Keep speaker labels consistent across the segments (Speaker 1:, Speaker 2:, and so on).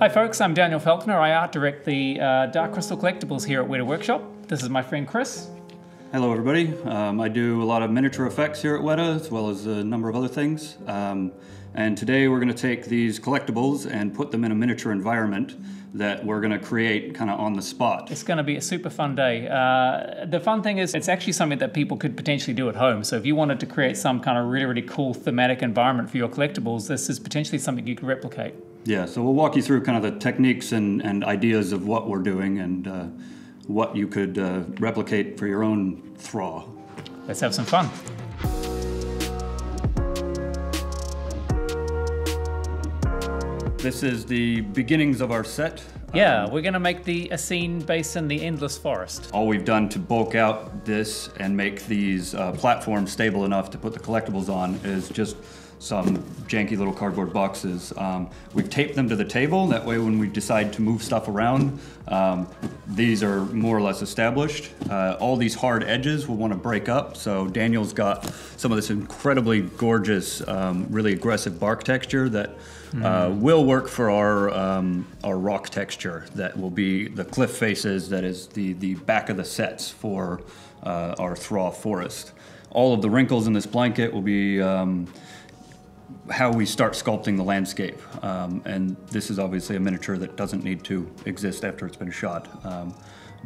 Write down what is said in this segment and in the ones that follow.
Speaker 1: Hi folks, I'm Daniel Faulkner. I art direct the Dark Crystal Collectibles here at Weta Workshop. This is my friend Chris.
Speaker 2: Hello everybody. I do a lot of miniature effects here at Weta, as well as a number of other things. And today we're going to take these collectibles and put them in a miniature environment that we're going to create kind of on the spot.
Speaker 1: It's going to be a super fun day. The fun thing is it's actually something that people could potentially do at home. So if you wanted to create some kind of really, really cool thematic environment for your collectibles, this is potentially something you could replicate.
Speaker 2: Yeah, so we'll walk you through kind of the techniques and ideas of what we're doing and what you could replicate for your own Thraw.
Speaker 1: Let's have some fun.
Speaker 2: This is the beginnings of our set.
Speaker 1: Yeah, we're going to make a scene based in the Endless Forest.
Speaker 2: All we've done to bulk out this and make these platforms stable enough to put the collectibles on is just some janky little cardboard boxes. We've taped them to the table, that way when we decide to move stuff around, these are more or less established. All these hard edges we'll want to break up, so Daniel's got some of this incredibly gorgeous, really aggressive bark texture that will work for our rock texture. That will be the cliff faces, that is the back of the sets for our Thraw forest. All of the wrinkles in this blanket will be how we start sculpting the landscape. And this is obviously a miniature that doesn't need to exist after it's been shot.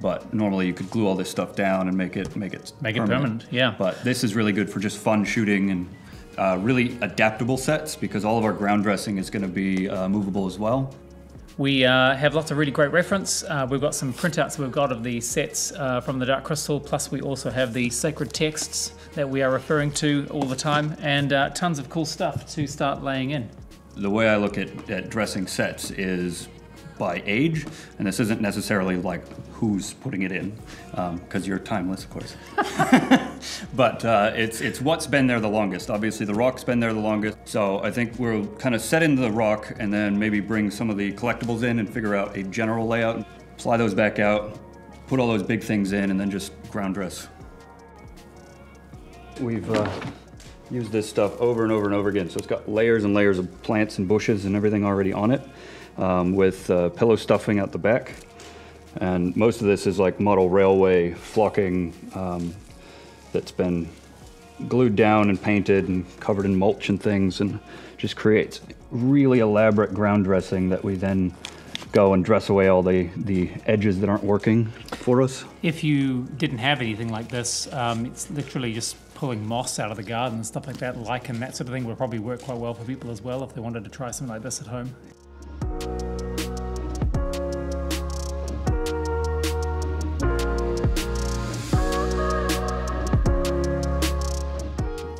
Speaker 2: But normally you could glue all this stuff down and make it permanent.
Speaker 1: Yeah.
Speaker 2: But this is really good for just fun shooting and really adaptable sets, because all of our ground dressing is going to be movable as well.
Speaker 1: We have lots of really great reference. We've got some printouts we've got of the sets from the Dark Crystal, plus we also have the sacred texts that we are referring to all the time, and tons of cool stuff to start laying in.
Speaker 2: The way I look at dressing sets is by age, and this isn't necessarily like who's putting it in, because you're timeless, of course. But it's what's been there the longest. Obviously the rock's been there the longest, so I think we'll kind of set into the rock and then maybe bring some of the collectibles in and figure out a general layout, fly those back out, put all those big things in, and then just ground dress. We've used this stuff over and over and over again, so it's got layers and layers of plants and bushes and everything already on it, with pillow stuffing out the back. And most of this is like model railway flocking that's been glued down and painted and covered in mulch and things, and just creates really elaborate ground dressing that we then go and dress away all the edges that aren't working for us.
Speaker 1: If you didn't have anything like this, it's literally just pulling moss out of the garden and stuff like that, lichen, that sort of thing would probably work quite well for people as well if they wanted to try something like this at home.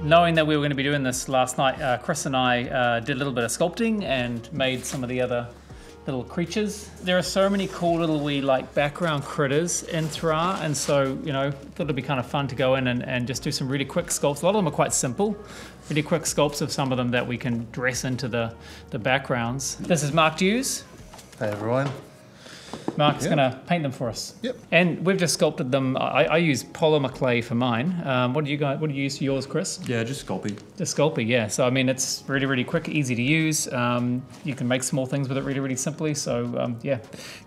Speaker 1: Knowing that we were going to be doing this last night, Chris and I did a little bit of sculpting and made some of the other little creatures. There are so many cool little wee background critters in Thra, and so thought it'd be kind of fun to go in and just do some really quick sculpts. A lot of them are quite simple, really quick sculpts of some of them that we can dress into the backgrounds. This is Mark Hughes.
Speaker 3: Hey everyone.
Speaker 1: Mark's going to paint them for us.
Speaker 3: Yep.
Speaker 1: And we've just sculpted them. I use polymer clay for mine. What do you use for yours, Chris?
Speaker 2: Yeah, just Sculpey.
Speaker 1: Just Sculpey, yeah. So I mean, it's really, really quick, easy to use. You can make small things with it really, really simply. So yeah,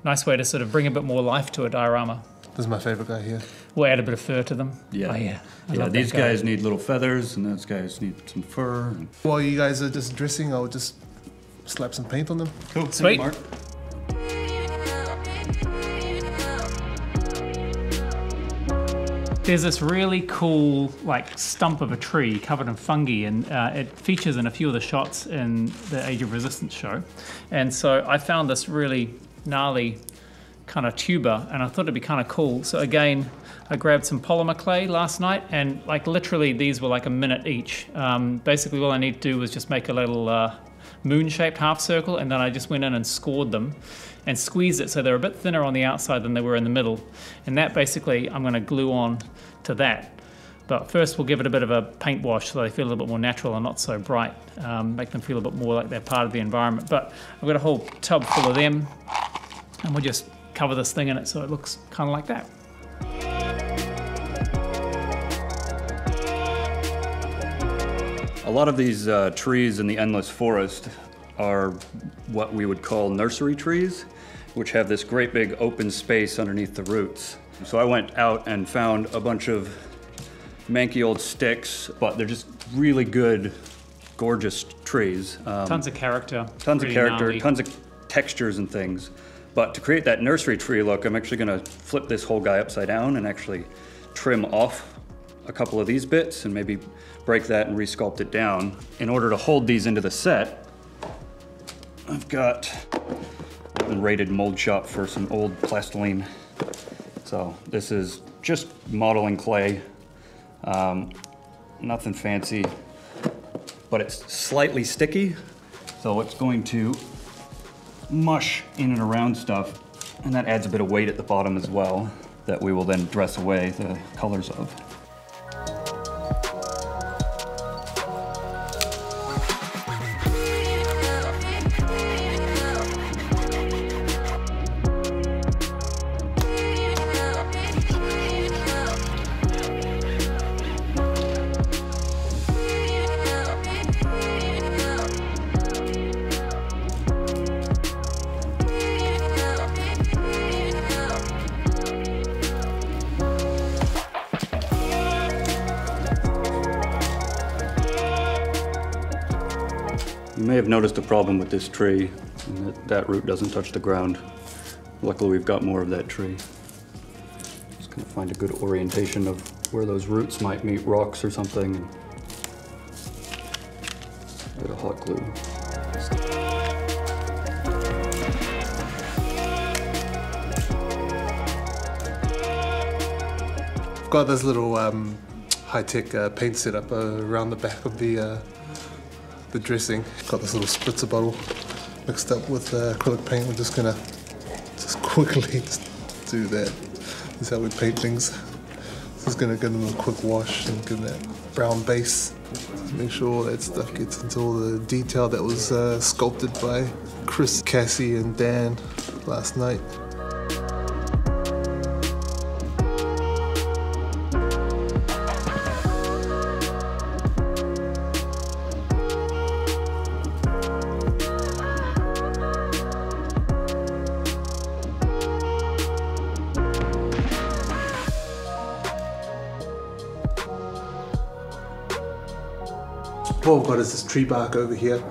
Speaker 1: nice way to sort of bring a bit more life to a diorama.
Speaker 3: This is my favorite guy here.
Speaker 1: We'll add a bit of fur to them.
Speaker 2: Yeah.
Speaker 1: Oh, yeah.
Speaker 2: Yeah, these guys need little feathers, and those guys need some fur.
Speaker 3: While you guys are just dressing, I'll just slap some paint on them.
Speaker 2: Cool.
Speaker 1: Sweet.
Speaker 2: Mark.
Speaker 1: There's this really cool stump of a tree covered in fungi, and it features in a few of the shots in the Age of Resistance show. And so I found this really gnarly kind of tuber, and I thought it'd be kind of cool. So again, I grabbed some polymer clay last night, and literally these were a minute each. Basically all I need to do was just make a little moon-shaped half circle, and then I just went in and scored them and squeezed it so they're a bit thinner on the outside than they were in the middle. And that basically I'm going to glue on to that. But first we'll give it a bit of a paint wash so they feel a little bit more natural and not so bright. Make them feel a bit more like they're part of the environment. But I've got a whole tub full of them, and we'll just cover this thing in it so it looks kind of like that.
Speaker 2: A lot of these trees in the Endless Forest are what we would call nursery trees, which have this great big open space underneath the roots. So I went out and found a bunch of manky old sticks, but they're just really good, gorgeous trees.
Speaker 1: Tons of character.
Speaker 2: Tons of
Speaker 1: Really
Speaker 2: character,
Speaker 1: gnarly.
Speaker 2: tons of textures and things. But to create that nursery tree look, I'm actually gonna flip this whole guy upside down and actually trim off a couple of these bits and maybe break that and resculpt it down. In order to hold these into the set, I've been raided mold shop for some old plastiline. So this is just modeling clay, nothing fancy, but it's slightly sticky. So it's going to mush in and around stuff, and that adds a bit of weight at the bottom as well that we will then dress away the colors of. You may have noticed a problem with this tree, and that root doesn't touch the ground. Luckily, we've got more of that tree. Just gonna find a good orientation of where those roots might meet rocks or something. And a bit of hot glue.
Speaker 3: I've got this little high-tech paint setup around the back of the dressing. Got this little spritzer bottle mixed up with acrylic paint. We're just gonna quickly do that. This is how we paint things. Just gonna give them a quick wash and give them that brown base. Make sure all that stuff gets into all the detail that was sculpted by Chris, Cassie, and Dan last night. What we've got is this tree bark over here.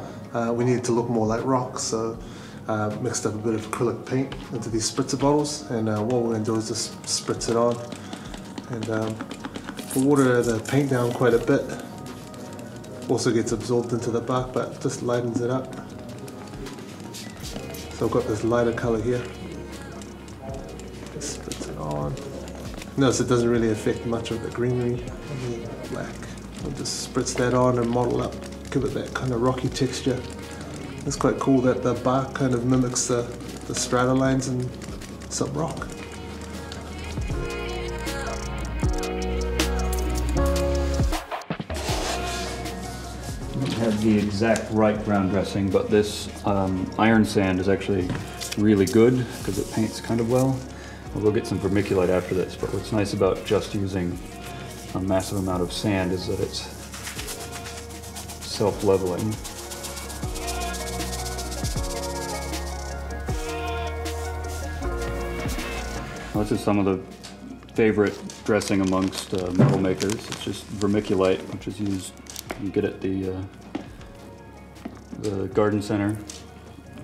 Speaker 3: We need it to look more like rocks, so mixed up a bit of acrylic paint into these spritzer bottles, and what we're going to do is just spritz it on and water the paint down quite a bit. Also gets absorbed into the bark, but just lightens it up. So I've got this lighter color here. Just spritz it on. Notice it doesn't really affect much of the greenery on the black. I'll just spritz that on and model up, give it that kind of rocky texture. It's quite cool that the bark kind of mimics the strata lines in some rock.
Speaker 2: I don't have the exact right ground dressing, but this iron sand is actually really good because it paints kind of well. We'll get some vermiculite after this, but what's nice about just using a massive amount of sand is that it's self-leveling. This is some of the favorite dressing amongst metal makers. It's just vermiculite, which is used, you get at the garden center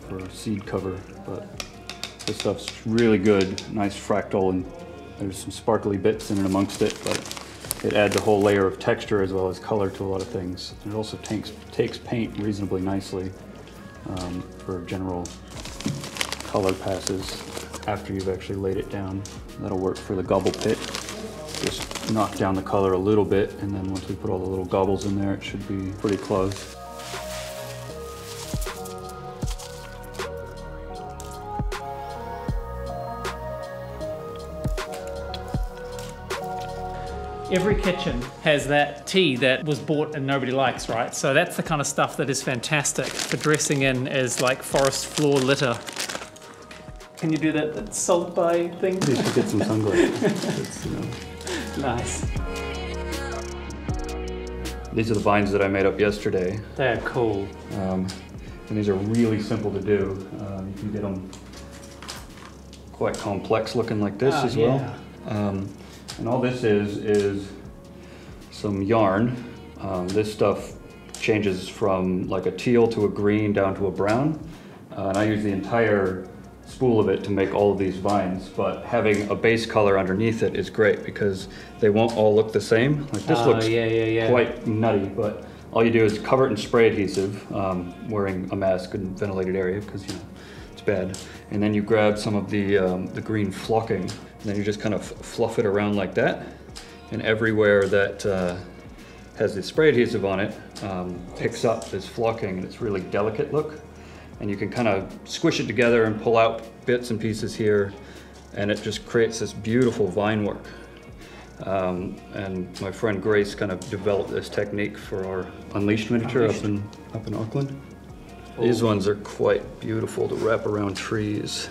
Speaker 2: for seed cover, but this stuff's really good, nice fractal, and there's some sparkly bits in and amongst it, but it adds a whole layer of texture as well as color to a lot of things. It also takes paint reasonably nicely for general color passes after you've actually laid it down. That'll work for the gobble pit. Just knock down the color a little bit, and then once we put all the little gobbles in there, it should be pretty close.
Speaker 1: Every kitchen has that tea that was bought and nobody likes, right? So that's the kind of stuff that is fantastic for dressing in as like forest floor litter. Can you do that salt by thing?
Speaker 2: You should get some sunglasses.
Speaker 1: Nice.
Speaker 2: These are the vines that I made up yesterday.
Speaker 1: They're cool.
Speaker 2: And these are really simple to do. You can get them quite complex looking like this as well. And all this is some yarn. This stuff changes from like a teal to a green down to a brown. And I use the entire spool of it to make all of these vines, but having a base color underneath it is great because they won't all look the same. Like this looks quite nutty, but all you do is cover it in spray adhesive, wearing a mask in a ventilated area because it's bad. And then you grab some of the green flocking, and then you just kind of fluff it around like that. And everywhere that has the spray adhesive on it picks up this flocking, and it's really delicate look. And you can kind of squish it together and pull out bits and pieces here, and it just creates this beautiful vine work. And my friend Grace kind of developed this technique for our Unleashed miniature up in Auckland. These ones are quite beautiful to wrap around trees.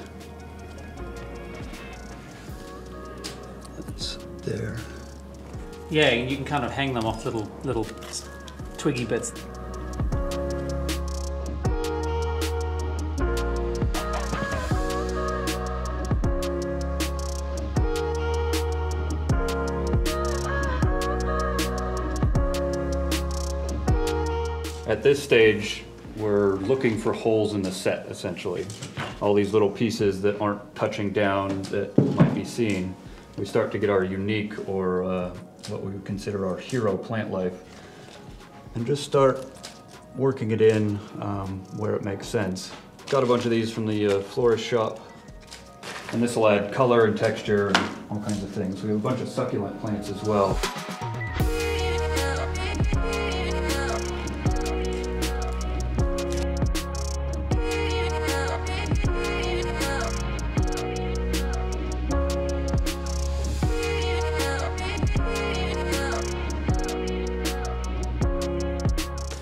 Speaker 2: That's there.
Speaker 1: Yeah, you can kind of hang them off little twiggy bits.
Speaker 2: At this stage, we're looking for holes in the set, essentially. All these little pieces that aren't touching down that might be seen. We start to get our unique, or what we would consider our hero plant life, and just start working it in where it makes sense. Got a bunch of these from the florist shop, and this will add color and texture and all kinds of things. We have a bunch of succulent plants as well.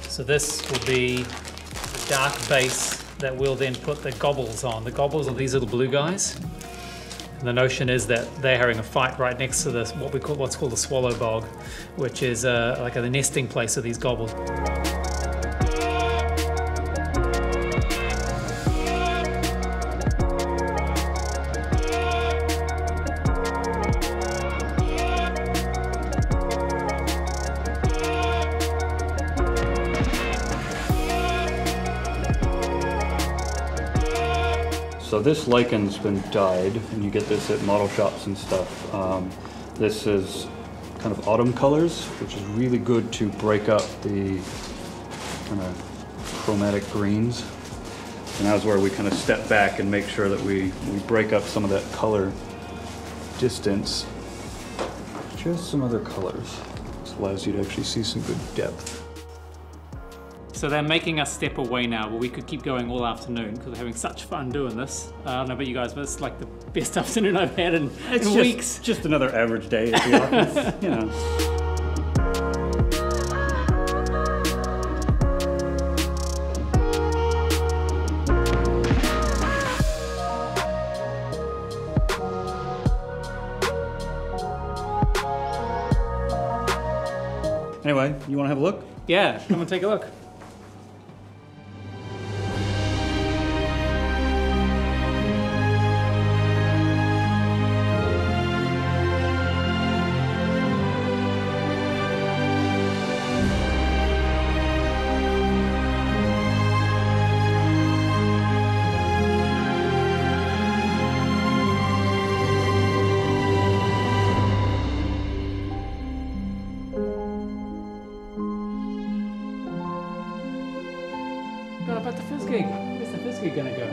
Speaker 1: So this will be the dark base that we'll then put the gobbles on. The gobbles are these little blue guys. And the notion is that they're having a fight right next to this, what's called the swallow bog, which is like the nesting place of these gobbles.
Speaker 2: So this lichen's been dyed, and you get this at model shops and stuff. This is kind of autumn colors, which is really good to break up the kind of chromatic greens. And that's where we kind of step back and make sure that we break up some of that color distance. Just some other colors. This allows you to actually see some good depth.
Speaker 1: So they're making us step away now, but we could keep going all afternoon because we're having such fun doing this. I don't know about you guys, but it's like the best afternoon I've had in weeks.
Speaker 2: Just another average day at the office, you know. Anyway, you want to have a look?
Speaker 1: Yeah, come and take a look. What about the fizz gig? Where's the fizz gig gonna go?